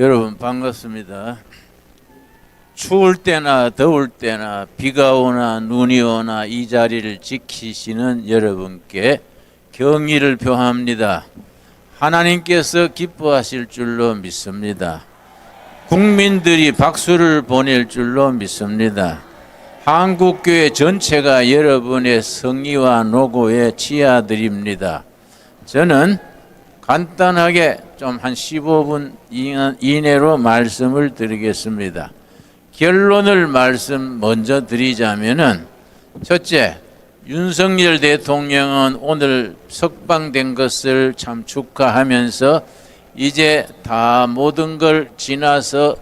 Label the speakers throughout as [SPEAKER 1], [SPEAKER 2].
[SPEAKER 1] 여러분 반갑습니다. 추울 때나 더울 때나 비가 오나 눈이 오나 이 자리를 지키시는 여러분께 경의를 표합니다. 하나님께서 기뻐하실 줄로 믿습니다. 국민들이 박수를 보낼 줄로 믿습니다. 한국교회 전체가 여러분의 성의와 노고에 치아드립니다. 저는 간단하게 좀 한 15분 이내로 말씀을 드리겠습니다. 결론을 먼저 드리자면은, 첫째, 윤석열 대통령은 오늘 석방된 것을 참 축하하면서 이제 다 모든 걸 지나서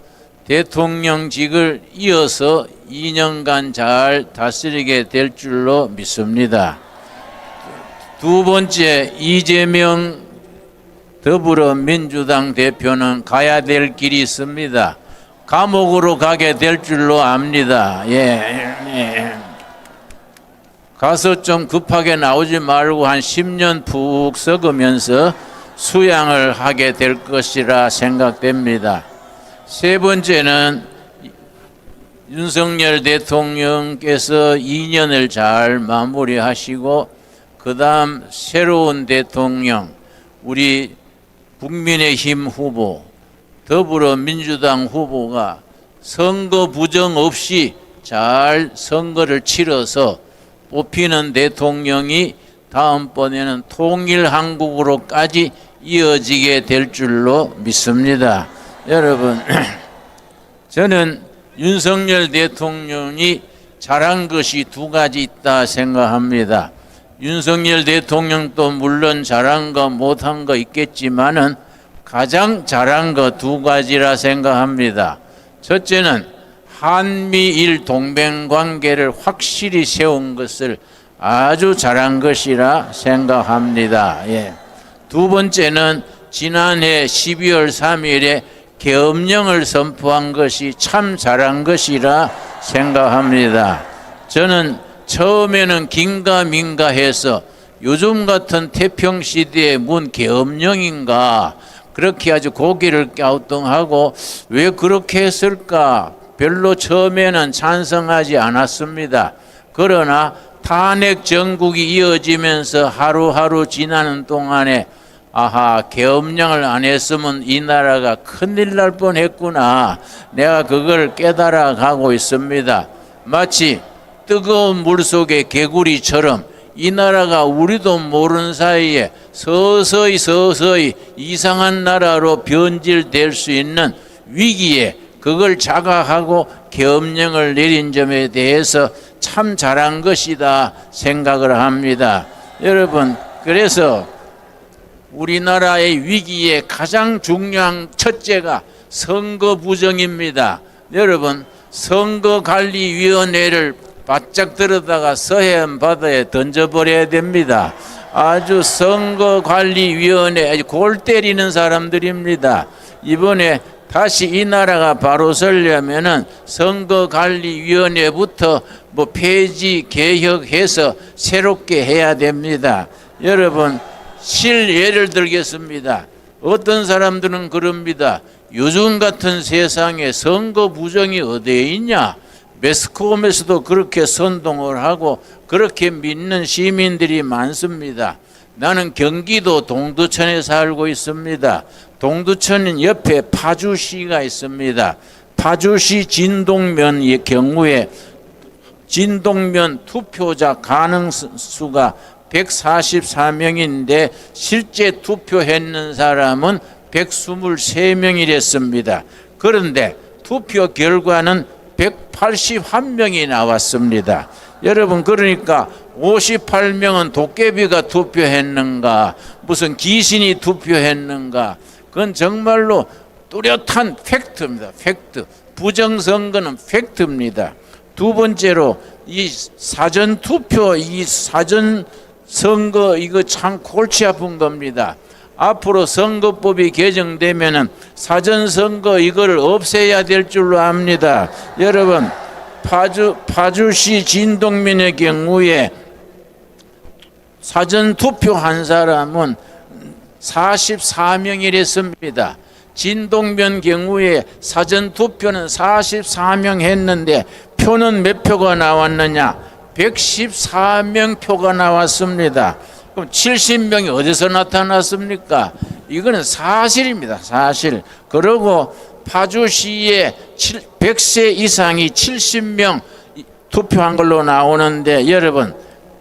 [SPEAKER 1] 대통령직을 이어서 2년간 잘 다스리게 될 줄로 믿습니다. 두 번째, 이재명 더불어민주당 대표는 가야 될 길이 있습니다. 감옥으로 가게 될 줄로 압니다. 가서 좀 급하게 나오지 말고 한 10년 푹 썩으면서 수양을 하게 될 것이라 생각됩니다. 세 번째는 윤석열 대통령께서 2년을 잘 마무리하시고 그 다음 새로운 대통령, 우리 국민의힘 후보, 더불어민주당 후보가 선거 부정 없이 잘 선거를 치러서 뽑히는 대통령이 다음번에는 통일한국으로까지 이어지게 될 줄로 믿습니다. 여러분, 저는 윤석열 대통령이 잘한 것이 두 가지 있다 생각합니다. 윤석열 대통령도 물론 잘한 거 못한 거 있겠지만은 가장 잘한 거 두 가지라 생각합니다. 첫째는 한미일 동맹관계를 확실히 세운 것을 아주 잘한 것이라 생각합니다. 두 번째는 지난해 12월 3일에 계엄령을 선포한 것이 참 잘한 것이라 생각합니다. 저는 처음에는 긴가민가 해서 요즘 같은 태평시대에 뭔 계엄령인가 그렇게 아주 고개를 갸우뚱하고 왜 그렇게 했을까 별로 처음에는 찬성하지 않았습니다. 그러나 탄핵 정국이 이어지면서 하루하루 지나는 동안에 계엄령을 안 했으면 이 나라가 큰일 날 뻔했구나, 내가 그걸 깨달아 가고 있습니다. 마치 뜨거운 물속의 개구리처럼 이 나라가 우리도 모르는 사이에 서서히 이상한 나라로 변질될 수 있는 위기에 그걸 자각하고 계엄령을 내린 점에 대해서 참 잘한 것이다 생각을 합니다. 여러분, 그래서 우리나라의 위기에 가장 중요한 첫째가 선거 부정입니다. 여러분, 선거관리위원회를 바짝 들어다가 서해안 바다에 던져버려야 됩니다. 아주 선거관리위원회 아주 골 때리는 사람들입니다. 이번에 다시 이 나라가 바로 서려면은 선거관리위원회부터 폐지 개혁해서 새롭게 해야 됩니다. 여러분, 실예를 들겠습니다. 어떤 사람들은 그럽니다. 요즘 같은 세상에 선거 부정이 어디에 있냐? 매스컴에서도 그렇게 선동을 하고 그렇게 믿는 시민들이 많습니다. 나는 경기도 동두천에 살고 있습니다. 동두천 옆에 파주시가 있습니다. 파주시 진동면의 경우에 진동면 투표자 가능수가 144명인데 실제 투표했는 사람은 123명이랬습니다. 그런데 투표 결과는 181명이 나왔습니다. 여러분, 그러니까 58명은 도깨비가 투표했는가, 무슨 귀신이 투표했는가, 그건 정말로 뚜렷한 팩트입니다. 팩트. 부정선거는 팩트입니다. 두 번째로 이 사전투표, 이 사전선거, 이거 참 골치 아픈 겁니다. 앞으로 선거법이 개정되면은 사전선거 이거를 없애야 될 줄로 압니다. 여러분, 파주시 진동면의 경우에 사전투표한 사람은 44명이랬습니다. 진동면 경우에 사전 투표는 44명 했는데 표는 몇 표가 나왔느냐? 114명 표가 나왔습니다. 그럼 70명이 어디서 나타났습니까? 이거는 사실입니다. 사실. 그리고 파주시에 100세 이상이 70명 투표한 걸로 나오는데 여러분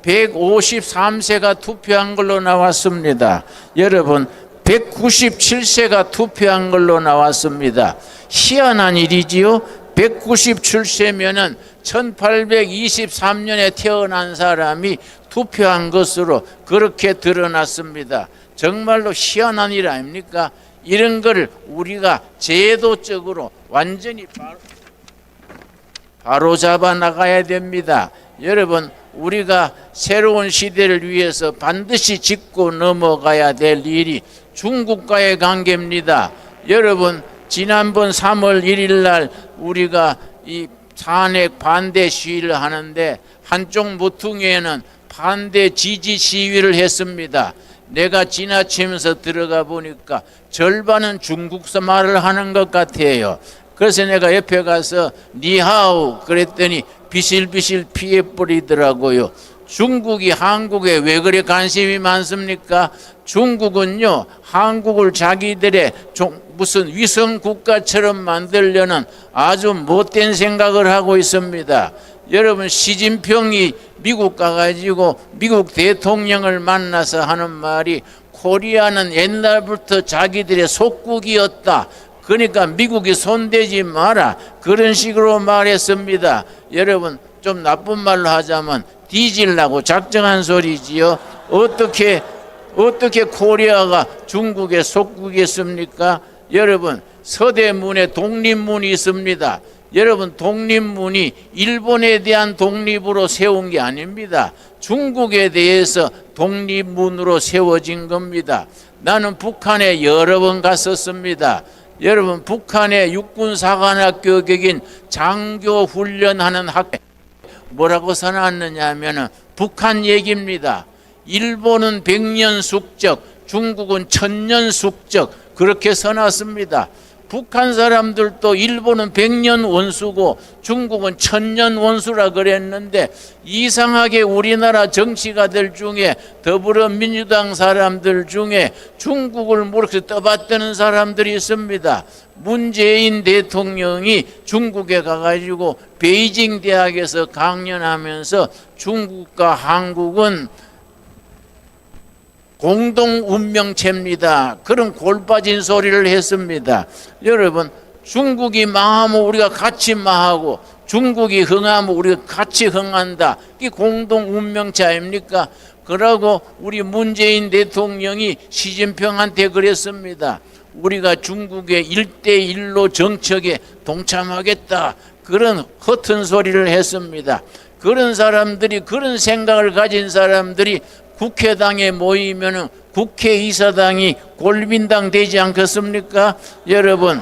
[SPEAKER 1] 153세가 투표한 걸로 나왔습니다. 여러분 197세가 투표한 걸로 나왔습니다. 희한한 일이지요. 197세면은 1823년에 태어난 사람이 투표한 것으로 그렇게 드러났습니다. 정말로 희한한 일 아닙니까? 이런 걸 우리가 제도적으로 완전히 바로 잡아 나가야 됩니다. 여러분, 우리가 새로운 시대를 위해서 반드시 짚고 넘어가야 될 일이 중국과의 관계입니다. 여러분, 지난번 3월 1일 날 우리가 이 탄핵 반대 시위를 하는데 한쪽 모퉁이에는 반대 지지 시위를 했습니다. 내가 지나치면서 들어가 보니까 절반은 중국서 말을 하는 것 같아요. 그래서 내가 옆에 가서 니하오 그랬더니 비실비실 피해버리더라고요. 중국이 한국에 왜 그래 관심이 많습니까? 중국은요, 한국을 자기들의 무슨 위성 국가처럼 만들려는 아주 못된 생각을 하고 있습니다. 여러분, 시진핑이 미국 가가지고 미국 대통령을 만나서 하는 말이 코리아는 옛날부터 자기들의 속국이었다. 그러니까 미국이 손대지 마라. 그런 식으로 말했습니다. 여러분, 좀 나쁜 말로 하자면 뒤질라고 작정한 소리지요. 어떻게 코리아가 중국의 속국이었습니까? 여러분, 서대문에 독립문이 있습니다. 여러분, 독립문이 일본에 대한 독립으로 세운 게 아닙니다. 중국에 대해서 독립문으로 세워진 겁니다. 나는 북한에 여러 번 갔었습니다. 여러분, 북한의 육군사관학교 격인 장교 훈련하는 학교 뭐라고 써놨느냐 하면은 북한 얘기입니다. 일본은 100년 숙적, 중국은 1000년 숙적, 그렇게 써놨습니다. 북한 사람들도 일본은 100년 원수고 중국은 1000년 원수라 그랬는데 이상하게 우리나라 정치가들 중에 더불어민주당 사람들 중에 중국을 모르게 떠받드는 사람들이 있습니다. 문재인 대통령이 중국에 가가지고 베이징 대학에서 강연하면서 중국과 한국은 공동 운명체입니다. 그런 골빠진 소리를 했습니다. 여러분, 중국이 망하면 우리가 같이 망하고 중국이 흥하면 우리가 같이 흥한다. 이게 공동 운명체 아닙니까? 그러고 우리 문재인 대통령이 시진핑한테 그랬습니다. 우리가 중국의 1대1로 정책에 동참하겠다. 그런 허튼 소리를 했습니다. 그런 사람들이, 그런 생각을 가진 사람들이 국회당에 모이면은 국회의사당이 골빈당 되지 않겠습니까? 여러분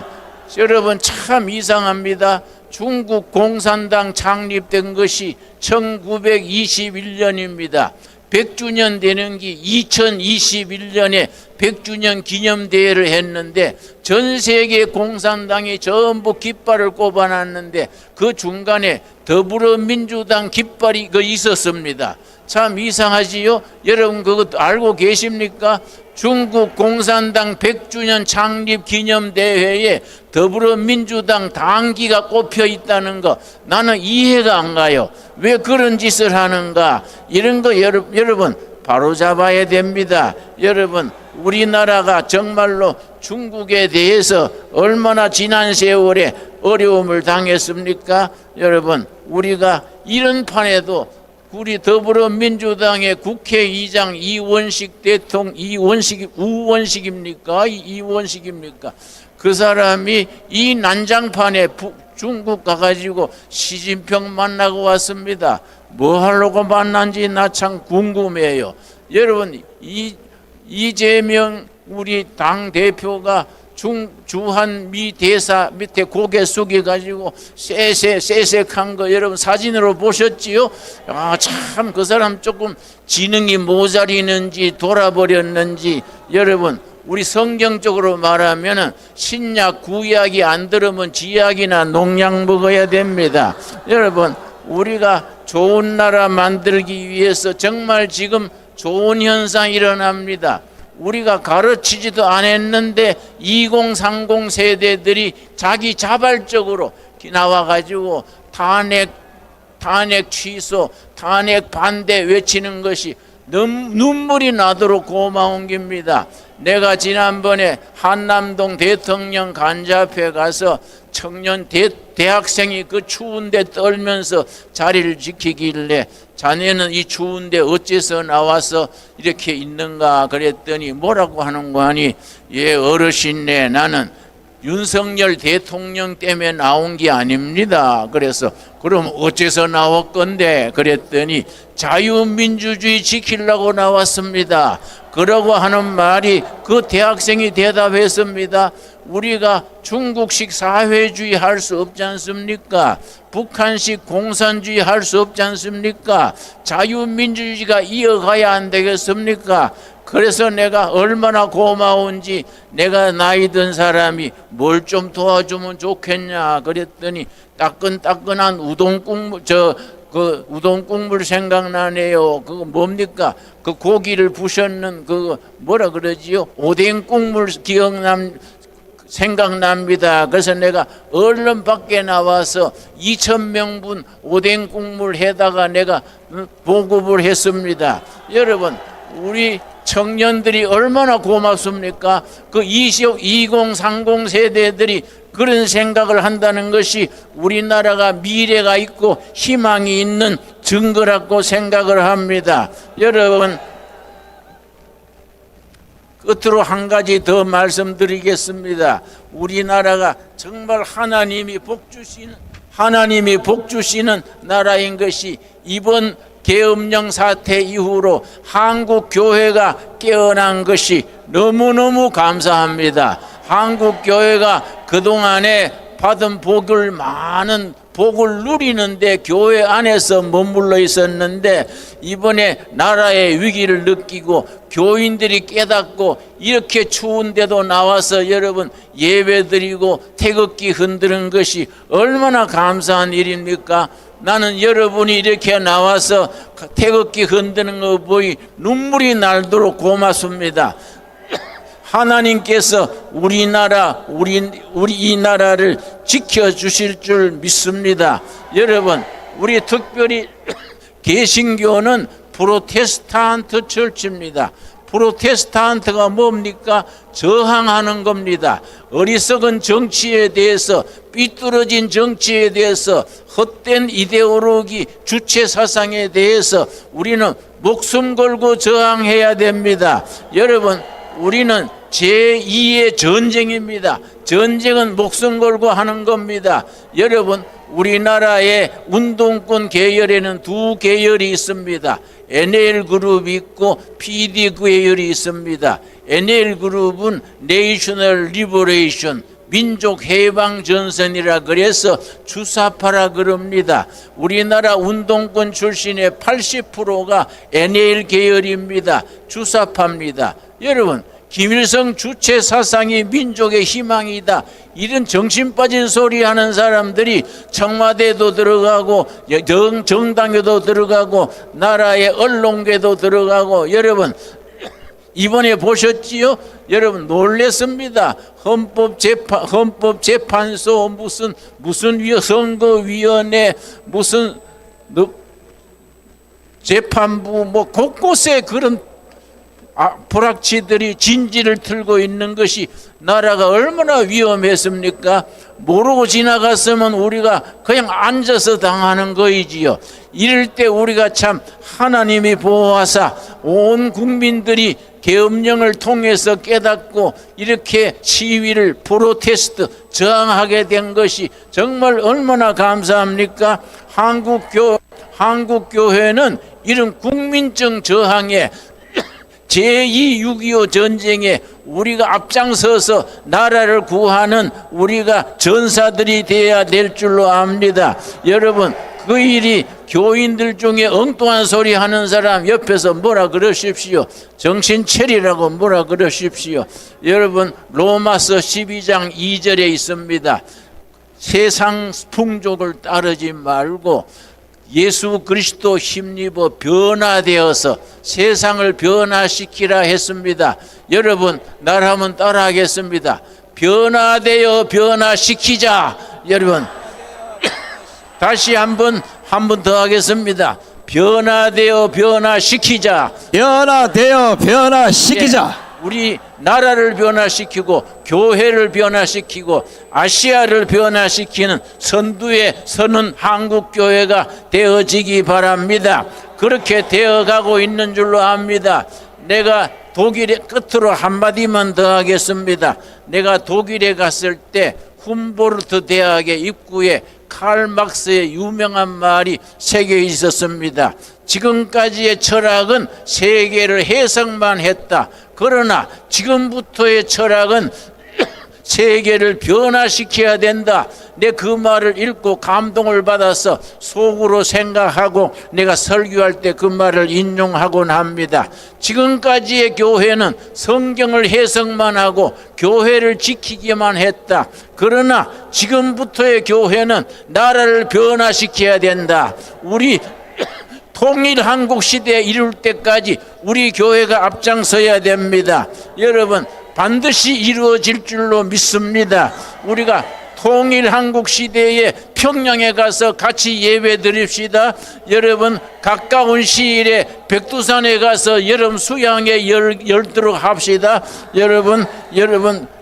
[SPEAKER 1] 참 이상합니다. 중국 공산당 창립된 것이 1921년입니다. 100주년 되는 게 2021년에 100주년 기념대회를 했는데 전 세계 공산당이 전부 깃발을 꼽아놨는데 그 중간에 더불어민주당 깃발이 있었습니다. 참 이상하지요? 여러분 그것도 알고 계십니까? 중국 공산당 100주년 창립 기념대회에 더불어민주당 당기가 꼽혀 있다는 거 나는 이해가 안 가요. 왜 그런 짓을 하는가? 이런 거 여러분 바로 잡아야 됩니다. 여러분, 우리나라가 정말로 중국에 대해서 얼마나 지난 세월에 어려움을 당했습니까? 여러분, 우리가 이런 판에도 우리 더불어민주당의 국회의장 이원식 대통령, 우원식입니까? 그 사람이 이 난장판에 중국 가가지고 시진핑 만나고 왔습니다. 뭐 하려고 만난지 나 참 궁금해요. 여러분, 이재명 우리 당 대표가 주한 미 대사 밑에 고개 숙여가지고 쎄색한 거 여러분 사진으로 보셨지요? 아, 참 그 사람 조금 지능이 모자리는지 돌아버렸는지 여러분 우리 성경적으로 말하면은 신약 구약이 안 들으면 지약이나 농약 먹어야 됩니다. 여러분, 우리가 좋은 나라 만들기 위해서 정말 지금 좋은 현상이 일어납니다. 우리가 가르치지도 않았는데 2030 세대들이 자기 자발적으로 나와가지고 탄핵 취소, 탄핵 반대 외치는 것이 눈물이 나도록 고마운 겁니다. 내가 지난번에 한남동 대통령 간자 앞에 가서 청년 대학생이 그 추운데 떨면서 자리를 지키길래 자네는 이 추운데 어째서 나와서 이렇게 있는가 그랬더니 뭐라고 하는 거 아니, 예 어르신네, 나는 윤석열 대통령 때문에 나온 게 아닙니다. 그래서 그럼 어째서 나올 건데 그랬더니 자유민주주의 지키려고 나왔습니다. 그러고 하는 말이, 그 대학생이 대답했습니다. 우리가 중국식 사회주의 할 수 없지 않습니까? 북한식 공산주의 할 수 없지 않습니까? 자유민주주의가 이어가야 안 되겠습니까? 그래서 내가 얼마나 고마운지, 내가 나이 든 사람이 뭘 좀 도와주면 좋겠냐 그랬더니 따끈따끈한 우동국물, 그 우동국물 생각나네요. 그거 뭡니까? 그 고기를 부셨는 그 뭐라 그러지요? 오뎅국물 생각납니다. 그래서 내가 얼른 밖에 나와서 2,000명분 오뎅국물 해다가 내가 보급을 했습니다. 여러분, 우리 청년들이 얼마나 고맙습니까? 그 2030 세대들이 그런 생각을 한다는 것이 우리나라가 미래가 있고 희망이 있는 증거라고 생각을 합니다. 여러분, 끝으로 한 가지 더 말씀드리겠습니다. 우리나라가 정말 하나님이 복 주시는 나라인 것이, 이번 계엄령 사태 이후로 한국 교회가 깨어난 것이 너무너무 감사합니다. 한국 교회가 그동안에 받은 많은 복을 누리는데 교회 안에서 머물러 있었는데, 이번에 나라의 위기를 느끼고 교인들이 깨닫고 이렇게 추운데도 나와서 여러분 예배드리고 태극기 흔드는 것이 얼마나 감사한 일입니까? 나는 여러분이 이렇게 나와서 태극기 흔드는 거 보이 눈물이 날도록 고맙습니다. 하나님께서 우리 이 나라를 지켜주실 줄 믿습니다. 여러분, 우리 특별히 개신교는 프로테스탄트 철치입니다. 프로테스탄트가 뭡니까? 저항하는 겁니다. 어리석은 정치에 대해서, 삐뚤어진 정치에 대해서, 헛된 이데올로기, 주체 사상에 대해서 우리는 목숨 걸고 저항해야 됩니다. 여러분, 우리는 제2의 전쟁입니다. 전쟁은 목숨 걸고 하는 겁니다. 여러분, 우리나라의 운동권 계열에는 두 계열이 있습니다. NL그룹이 있고 PD 계열이 있습니다. NL그룹은 내셔널 리버레이션, 민족 해방 전선이라 그래서 주사파라 그럽니다. 우리나라 운동권 출신의 80%가 NL 계열입니다. 주사파입니다. 여러분, 김일성 주체 사상이 민족의 희망이다, 이런 정신 빠진 소리 하는 사람들이 청와대도 들어가고 정당에도 들어가고 나라의 언론계도 들어가고, 여러분 이번에 보셨지요? 여러분 놀랬습니다. 헌법재판소 무슨 선거위원회 무슨 재판부 뭐 곳곳에 그런 불악취들이 진지를 틀고 있는 것이 나라가 얼마나 위험했습니까? 모르고 지나갔으면 우리가 그냥 앉아서 당하는 거이지요. 이럴 때 우리가 참 하나님이 보호하사 온 국민들이 계엄령을 통해서 깨닫고 이렇게 시위를 프로테스트 저항하게 된 것이 정말 얼마나 감사합니까? 한국교회는 이런 국민적 저항에 제2 6.25 전쟁에 우리가 앞장서서 나라를 구하는 우리가 전사들이 되어야 될 줄로 압니다. 여러분, 그 일이 교인들 중에 엉뚱한 소리 하는 사람 옆에서 뭐라 그러십시오. 정신 차리라고 뭐라 그러십시오. 여러분, 로마서 12장 2절에 있습니다. 세상 풍족을 따르지 말고 예수 그리스도 힘입어 변화되어서 세상을 변화시키라 했습니다. 여러분, 나를 한번 따라하겠습니다. 변화되어 변화시키자. 여러분, 다시 한번 더 하겠습니다. 변화되어 변화시키자.
[SPEAKER 2] 변화되어 변화시키자.
[SPEAKER 1] 예, 우리 나라를 변화시키고 교회를 변화시키고 아시아를 변화시키는 선두에 서는 한국교회가 되어지기 바랍니다. 그렇게 되어가고 있는 줄로 압니다. 내가 독일의 끝으로 한마디만 더 하겠습니다. 내가 독일에 갔을 때 훔보르트 대학의 입구에 칼 막스의 유명한 말이 새겨 있었습니다. 지금까지의 철학은 세계를 해석만 했다. 그러나 지금부터의 철학은 세계를 변화시켜야 된다. 내 그 말을 읽고 감동을 받아서 속으로 생각하고 내가 설교할 때 그 말을 인용하곤 합니다. 지금까지의 교회는 성경을 해석만 하고 교회를 지키기만 했다. 그러나 지금부터의 교회는 나라를 변화시켜야 된다. 우리 통일 한국 시대에 이룰 때까지 우리 교회가 앞장서야 됩니다. 여러분, 반드시 이루어질 줄로 믿습니다. 우리가 통일 한국 시대에 평양에 가서 같이 예배 드립시다. 여러분, 가까운 시일에 백두산에 가서 여름 수양에 열도록 합시다. 여러분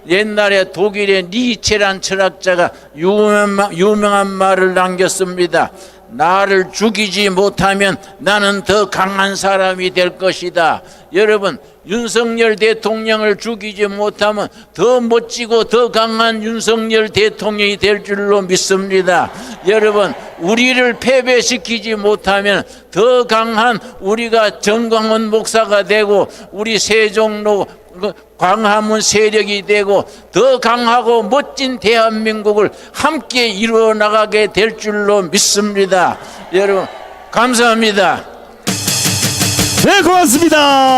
[SPEAKER 1] 옛날에 독일의 니체란 철학자가 유명한 말을 남겼습니다. 나를 죽이지 못하면 나는 더 강한 사람이 될 것이다. 여러분, 윤석열 대통령을 죽이지 못하면 더 멋지고 더 강한 윤석열 대통령이 될 줄로 믿습니다. 여러분, 우리를 패배시키지 못하면 더 강한 우리가 정광훈 목사가 되고 우리 세종로 광화문 세력이 되고 더 강하고 멋진 대한민국을 함께 이루어 나가게 될 줄로 믿습니다. 여러분, 감사합니다.
[SPEAKER 2] 네, 고맙습니다.